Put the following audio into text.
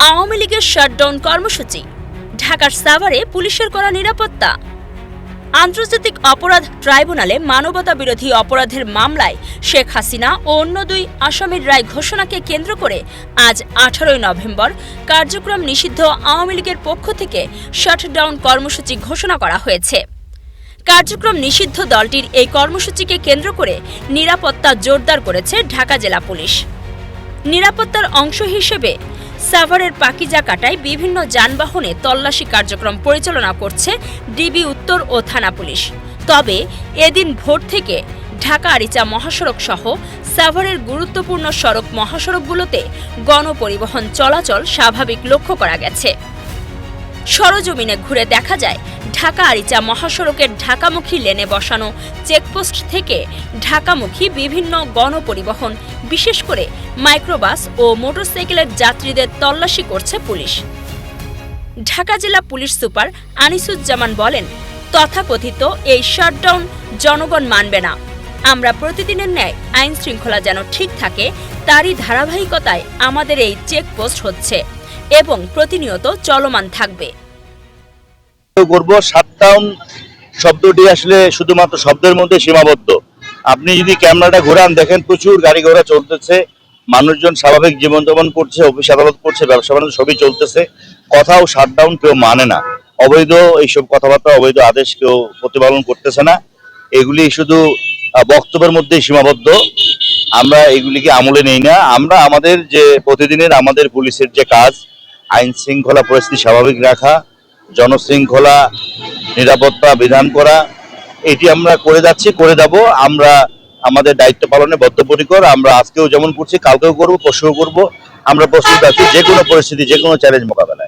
আওয়ামী লীগের শাটডাউন কর্মসূচি, ঢাকার সাভারে পুলিশের করা নিরাপত্তা। আন্তর্জাতিক অপরাধ ট্রাইব্যুনালে মানবতা বিরোধী অপরাধের মামলায় শেখ হাসিনা ও অন্য দুই আসামির রায় ঘোষণাকে কেন্দ্র করে আজ 18 নভেম্বর কার্যক্রম নিষিদ্ধ আওয়ামী লীগের পক্ষ থেকে শাটডাউন কর্মসূচি ঘোষণা করা হয়েছে। কার্যক্রম নিষিদ্ধ দলটির এই কর্মসূচিকে কেন্দ্র করে নিরাপত্তা জোরদার করেছে ঢাকা জেলা পুলিশ। নিরাপত্তার অংশ হিসেবে সাভারের পাকিজাকাটায় বিভিন্ন যানবাহনে তল্লাশি কার্যক্রম পরিচালনা করছে ডিবি উত্তর ও থানা পুলিশ। তবে এদিন ভোর থেকে ঢাকা আরিচা মহাসড়ক সহ সাভারের গুরুত্বপূর্ণ সড়ক মহাসড়কগুলোতে গণপরিবহন চলাচল স্বাভাবিক লক্ষ্য করা গেছে। সরজমিনে ঘুরে দেখা যায় ঢাকা আরিচা মহাসড়কের ঢাকামুখী লেনে বসানো চেকপোস্ট থেকে ঢাকামুখী বিভিন্ন গণপরিবহন, বিশেষ করে মাইক্রোবাস ও মোটরসাইকেলের যাত্রীদের তল্লাশি করছে পুলিশ। ঢাকা জেলা পুলিশ সুপার আনিসুজ্জামান বলেন, তথাকথিত এই শাটডাউন জনগণ মানবে না। আমরা প্রতিদিনের ন্যায় আইন শৃঙ্খলা যেন ঠিক থাকে তারই ধারাবাহিকতায় আমাদের এই চেকপোস্ট হচ্ছে এবং প্রতিনিয়ত চলমান থাকবে। শাটডাউন শব্দটি আসলে শুধুমাত্র শব্দের মধ্যে সীমাবদ্ধ। আপনি যদি ক্যামেরাটা ঘোরান দেখেন প্রচুর গাড়ি ঘোড়া চলতেছে, মানুষজন স্বাভাবিক জীবনযাপন করছে, অফিস আদালত করছে, ব্যবসা বাণিজ্য সবই চলতেছে। কোথাও শাটডাউন কেউ মানে না। অবৈধ এইসব কথাবার্তা, অবৈধ আদেশ কেউ প্রতিপালন করতেছে না। এগুলি শুধু বক্তব্যের মধ্যেই সীমাবদ্ধ। আমরা এগুলিকে আমলে নেই না। আমরা আমাদের যে প্রতিদিনের আমাদের পুলিশের যে কাজ, আইন শৃঙ্খলা পরিস্থিতি স্বাভাবিক রাখা, জনশৃঙ্খলা নিরাপত্তা বিধান করা, এটি আমরা করে যাচ্ছি, করে যাব। আমরা আমাদের দায়িত্ব পালনে বদ্ধপরিকর। আমরা আজকেও যেমন করছি, কালকেও করব, পরশুও করব। আমরা প্রস্তুত আছি যে কোনো পরিস্থিতি, যে কোনো চ্যালেঞ্জ মোকাবেলায়।